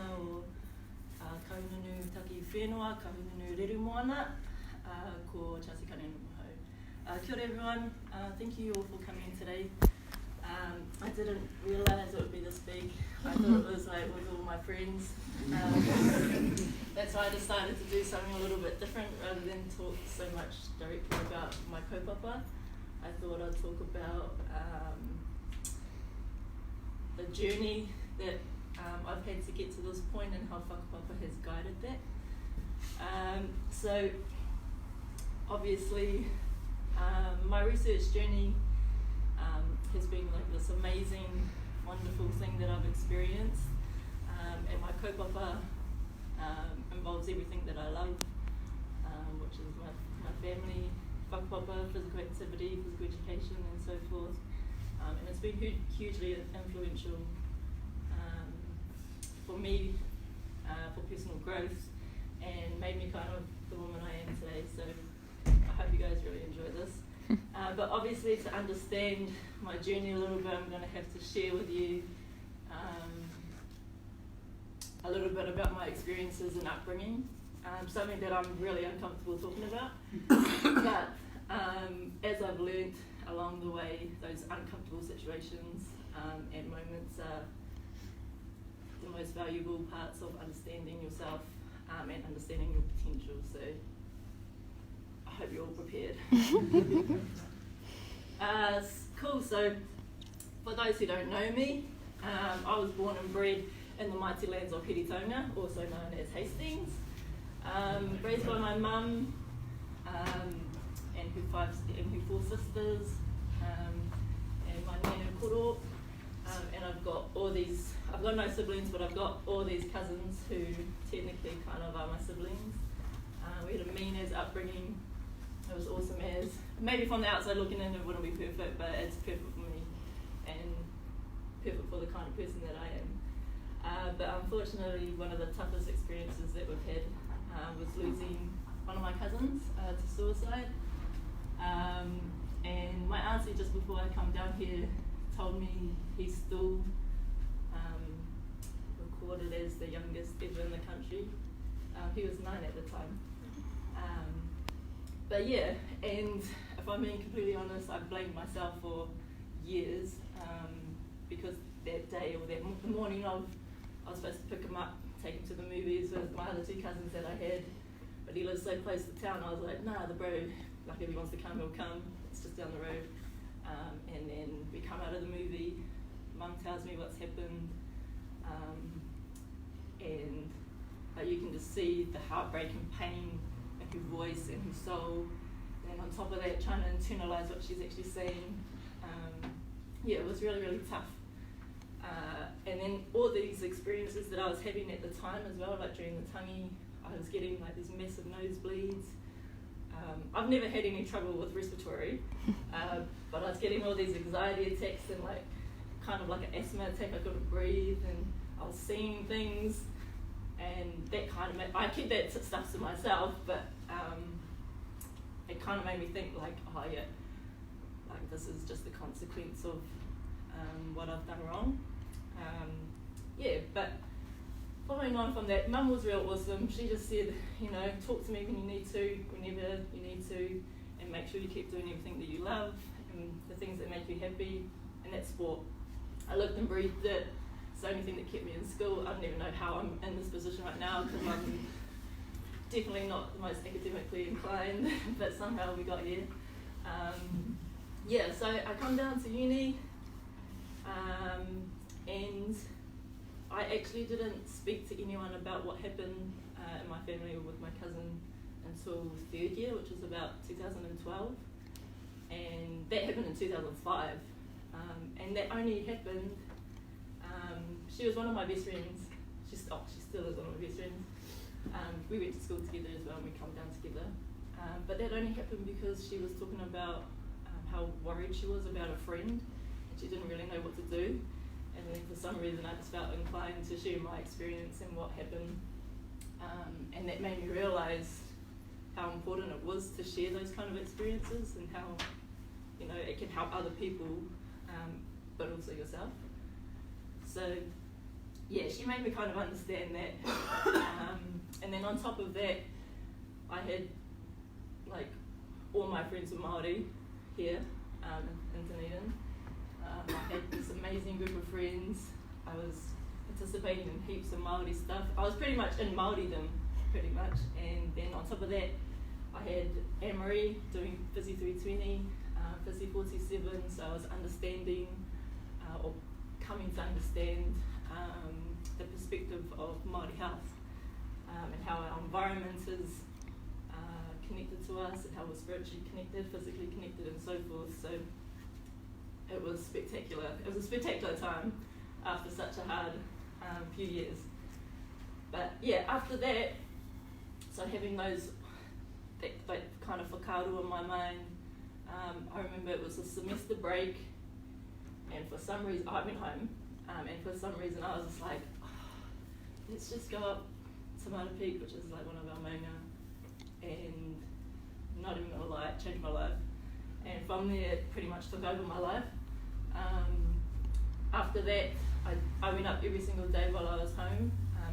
o kaununu taki whenua, kaununu rero moana, ko Chelsea Kane Moho. Kia ora everyone, thank you all for coming today. I didn't realise it would be this big. I thought it was like with all my friends. That's why I decided to do something a little bit different rather than talk so much directly about my kaupapa. I thought I'd talk about the journey that I've had to get to this point and how whakapapa has guided that. So obviously my research journey has been like this amazing, wonderful thing that I've experienced, and my kaupapa involves everything that I love, which is my family, whakapapa, physical activity, physical education and so forth, and it's been hugely influential for me, for personal growth, and made me kind of the woman I am today, so I hope you guys really enjoy this. But obviously to understand my journey a little bit, I'm going to have to share with you a little bit about my experiences and upbringing, something that I'm really uncomfortable talking about. But as I've learned along the way, those uncomfortable situations and moments are the most valuable parts of understanding yourself and understanding your potential. So I hope you're all prepared. Cool, so for those who don't know me, I was born and bred in the mighty lands of Hiritonga, also known as Hastings. Raised by my mum and her four sisters, and my nana koro, and I've got no siblings, but I've got all these cousins who technically kind of are my siblings. We had a mean as upbringing. It was awesome as, maybe from the outside looking in it wouldn't be perfect, but it's perfect for me and perfect for the kind of person that I am. But unfortunately, one of the toughest experiences that we've had was losing one of my cousins to suicide. And my auntie, just before I come down here, told me he's still recorded as the youngest ever in the country. He was 9 at the time. But yeah, and if I'm being completely honest, I blamed myself for years because that day or the morning of, I was supposed to pick him up, take him to the movies with my other 2 cousins that I had, but he lives so close to town. I was like, nah, the bro, like if he wants to come, he'll come. It's just down the road. And then we come out of the movie. Mum tells me what's happened, and you can just see the heartbreak and pain in her voice and her soul. And on top of that, trying to internalize what she's actually saying. Yeah, it was really, really tough. And then all these experiences that I was having at the time as well, like during the tangi, I was getting like these massive nosebleeds. I've never had any trouble with respiratory, but I was getting all these anxiety attacks and like kind of like an asthma attack. I couldn't breathe and I was seeing things, and that kind of made, I kept that stuff to myself, but it kind of made me think like, oh yeah, like this is just the consequence of what I've done wrong. Yeah, but following on from that, Mum was real awesome. She just said, you know, talk to me when you need to, whenever you need to, and make sure you keep doing everything that you love and the things that make you happy, and that's sport. I lived and breathed it. It's the only thing that kept me in school. I don't even know how I'm in this position right now because I'm definitely not the most academically inclined, but somehow we got here. Yeah, so I come down to uni, and I actually didn't speak to anyone about what happened in my family or with my cousin until 3rd year, which was about 2012, and that happened in 2005, and that only happened, she was one of my best friends, she still is one of my best friends. We went to school together as well and we come down together, but that only happened because she was talking about how worried she was about a friend and she didn't really know what to do. And then for some reason I just felt inclined to share my experience and what happened. And that made me realise how important it was to share those kind of experiences and how, you know, it can help other people, but also yourself. So yeah, she made me kind of understand that. And then on top of that, I had like all my friends were Māori here in Dunedin. I had this amazing group of friends. I was participating in heaps of Māori stuff. I was pretty much in Māoridom, pretty much. And then on top of that, I had Anne-Marie doing Fizzy 320, Fizzy 47, so I was understanding or coming to understand the perspective of Māori health and how our environment is connected to us and how we're spiritually connected, physically connected and so forth. So it was spectacular. It was a spectacular time after such a hard few years. But yeah, after that, so having those that kind of whakaaro in my mind, I remember it was a semester break, and for some reason I went home, and for some reason I was just like, let's just go up to Mata Peak, which is like one of our maunga, and I'm not even gonna lie, it changed my life. And from there, it pretty much took over my life. After that, I went up every single day while I was home,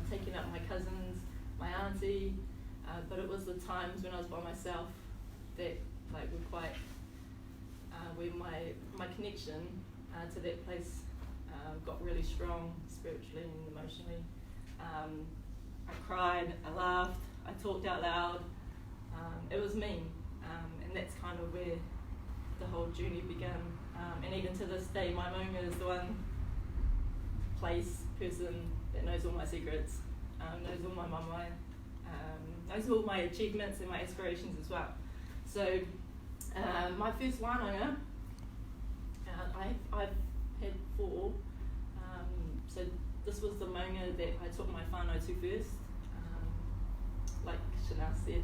taking up my cousins, my auntie, but it was the times when I was by myself that like were quite, where my connection to that place got really strong spiritually and emotionally. I cried, I laughed, I talked out loud. It was me, and that's kind of where the whole journey began. And even to this day, my maunga is the one person that knows all my secrets, knows all my mamae, knows all my achievements and my aspirations as well. So my first wānanga, I've had 4. So this was the maunga that I took my whānau to first. Like Chanel said,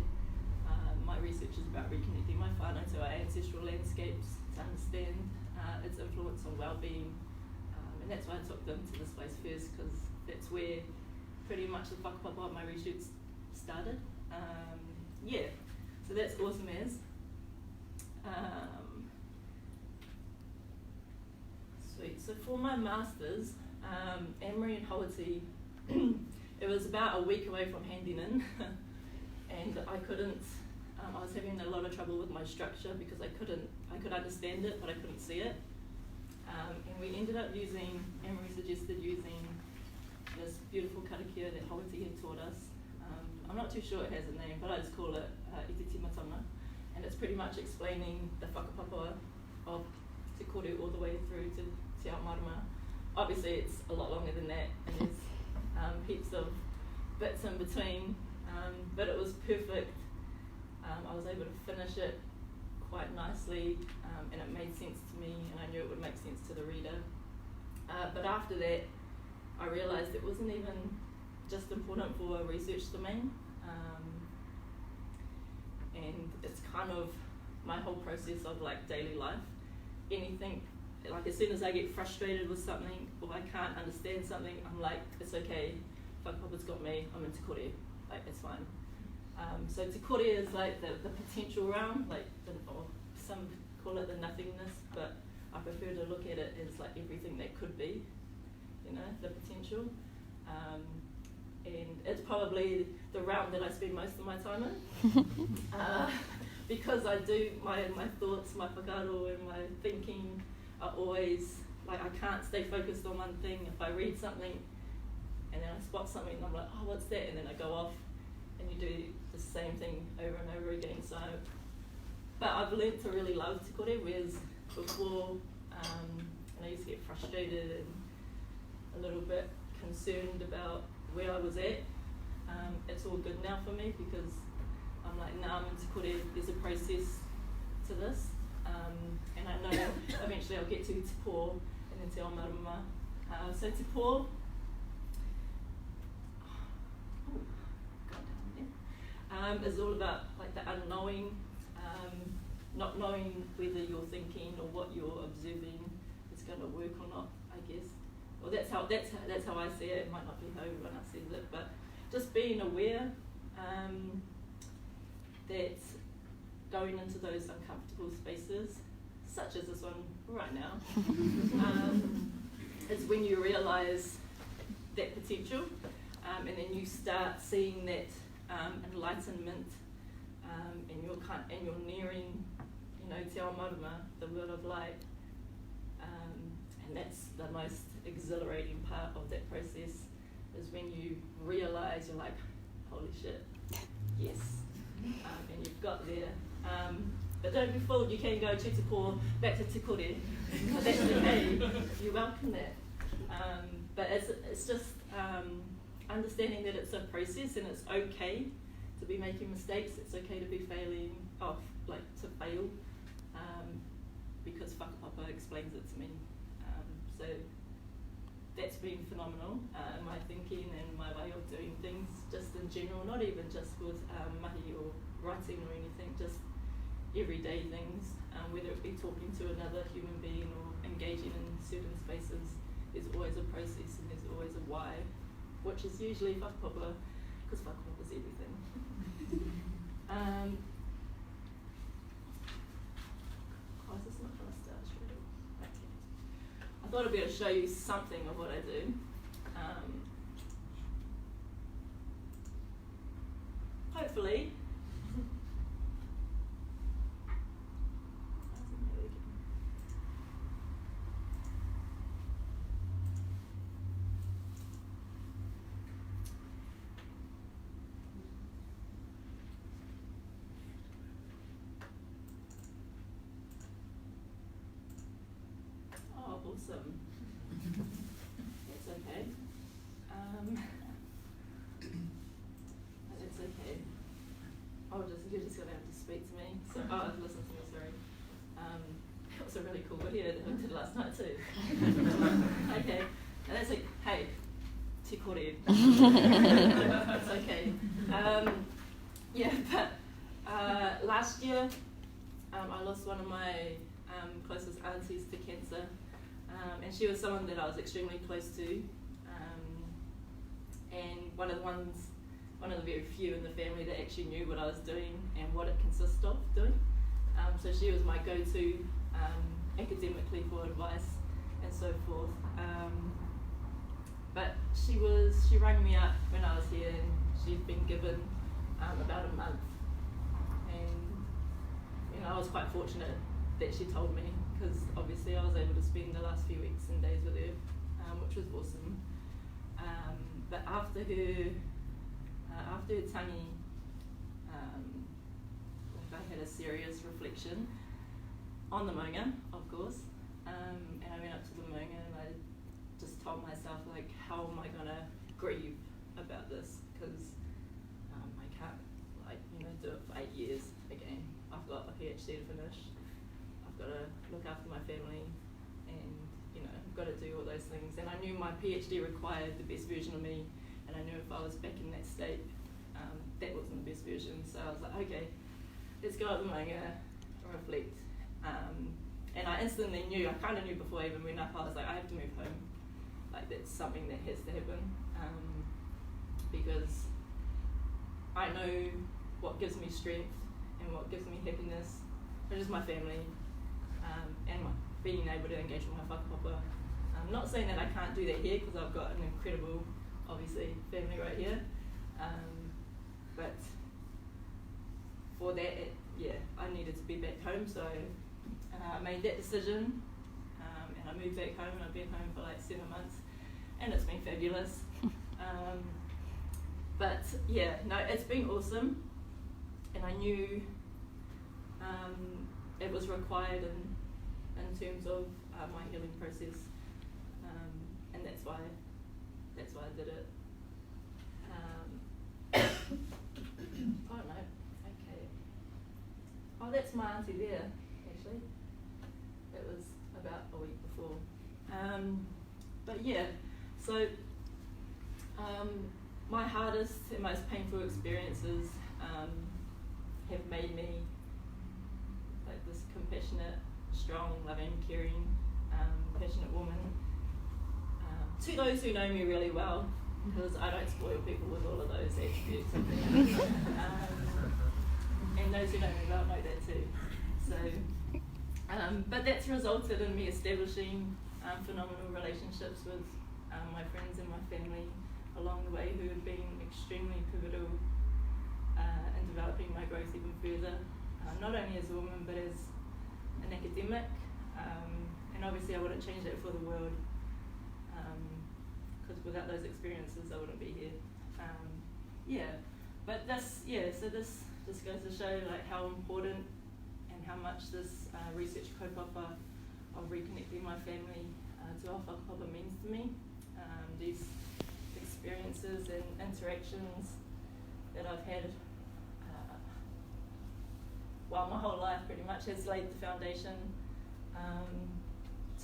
my research is about reconnecting my whānau to our ancestral landscapes to understand its influence on well-being. And that's why I took them to this place first, because that's where pretty much the whakapapa of my research started. Yeah, so that's awesome as. Sweet, so for my masters, Anne-Marie and Hawati, it was about a week away from handing in, and I couldn't, I was having a lot of trouble with my structure because I could understand it, but I couldn't see it. And we ended up using, Anne-Marie suggested using this beautiful karakia that Hawati had taught us. I'm not too sure it has a name, but I just call it Iti Timatanga. And it's pretty much explaining the whakapapa of Te Kore all the way through to Te Ao Marama. Obviously it's a lot longer than that, and there's heaps of bits in between, but it was perfect. I was able to finish it quite nicely, and it made sense to me, and I knew it would make sense to the reader. But after that, I realised it wasn't even just important for a research domain, and it's kind of my whole process of like daily life. Anything, like as soon as I get frustrated with something or I can't understand something, I'm like, it's okay, whakapapa's got me, I'm in Te Kore, like it's fine. So Te Kore is like the potential realm, like or some call it the nothingness, but I prefer to look at it as like everything that could be, you know, the potential. And it's probably the realm that I spend most of my time in. Because I do, my thoughts, my whakaaro and my thinking are always, like I can't stay focused on one thing. If I read something and then I spot something and I'm like, oh, what's that? And then I go off and you do the same thing over and over again. So, but I've learned to really love Te Kore, whereas before, and I used to get frustrated and a little bit concerned about where I was at. It's all good now for me because I'm like, now I'm in Te Kore, there's a process to this. And I know eventually I'll get to Te Pō and then Te Ao Marama. So Te Pō, is all about like the unknowing, not knowing whether you're thinking or what you're observing is going to work or not, I guess. Well, that's how I see it. It might not be how everyone else sees it, but just being aware that going into those uncomfortable spaces, such as this one right now, is when you realise that potential, and then you start seeing that enlightenment, and you're nearing, Te Ao Marama, the word of light, and that's the most exhilarating part of that process, is when you realise you're like, holy shit, yes, and you've got there. But don't be fooled, you can go back to Pūkōrero. That's okay, you welcome that. But it's just understanding that it's a process and it's okay to be making mistakes, it's okay to be failing, to fail, because whakapapa explains it to me. So that's been phenomenal, my thinking and my way of doing things, just in general, not even just with mahi or writing or anything, just everyday things, whether it be talking to another human being or engaging in certain spaces. There's always a process and there's always a why, which is usually whakapapa, because whakapapa is everything. Is this not going to start straight away? Okay. I thought I'd be able to show you something of what I do. Hopefully. Awesome. It's okay. It's okay. You're just gonna have to speak to me. So, listen to me. Sorry. It was a really cool video that I did last night too. Okay. And that's like, hey, te kore. It's okay. But last year, I lost one of my closest aunties to cancer. And she was someone that I was extremely close to, and one of the very few in the family that actually knew what I was doing and what it consisted of doing. So she was my go-to academically for advice and so forth. But she rang me up when I was here, and she'd been given about a month, and I was quite fortunate that she told me, because obviously I was able to spend the last few weeks and days with her, which was awesome. But after her tangi, I had a serious reflection on the maunga, of course, and I went up to the maunga and I just told myself, like, how am I gonna grieve about this? Because I can't, do it for 8 years again. I've got a PhD to finish. I've got to look after my family, and I've got to do all those things. And I knew my PhD required the best version of me, and I knew if I was back in that state, that wasn't the best version. So I was like, okay, let's go up the maunga, reflect. And I instantly knew, I kind of knew before I even went up, I was like, I have to move home. Like, that's something that has to happen, because I know what gives me strength and what gives me happiness, which is my family, and being able to engage with my whakapapa. I'm not saying that I can't do that here, because I've got an incredible, obviously, family right here, but for that, I needed to be back home, so I made that decision, and I moved back home, and I've been home for like 7 months, and it's been fabulous. But it's been awesome, and I knew it was required in terms of my healing process, and that's why I did it. Oh no, okay. Oh, that's my auntie there, actually. That was about a week before. So my hardest and most painful experiences have made me like this compassionate, strong, loving, caring, passionate woman. To those who know me really well, because I don't spoil people with all of those attributes. And those who know me well know that too. So, but that's resulted in me establishing phenomenal relationships with my friends and my family along the way who have been extremely pivotal in developing my growth even further, not only as a woman but as an academic, and obviously I wouldn't change that for the world, because without those experiences I wouldn't be here. But so this goes to show like how important and how much this research kaupapa of reconnecting my family to whakapapa means to me. These experiences and interactions that I've had my whole life pretty much has laid the foundation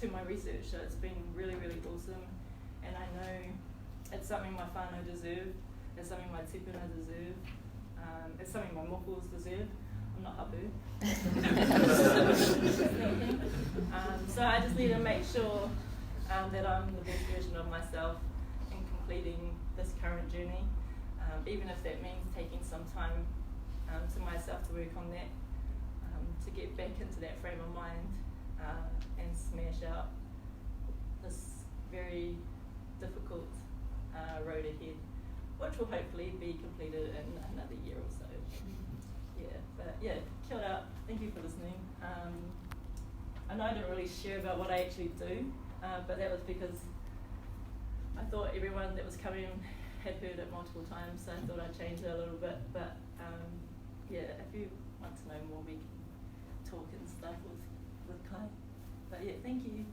to my research, so it's been really, really awesome, and I know it's something my whānau deserve, it's something my tupuna deserve, it's something my mokos deserve. I'm not hapu. So I just need to make sure that I'm the best version of myself in completing this current journey, even if that means taking some time to myself to work on that, to get back into that frame of mind and smash out this very difficult road ahead, which will hopefully be completed in another year or so. Kia ora, thank you for listening. I know I didn't really share about what I actually do, but that was because I thought everyone that was coming had heard it multiple times, so I thought I'd change it a little bit. But if you want to know more, we can talk and stuff with Kai. But thank you.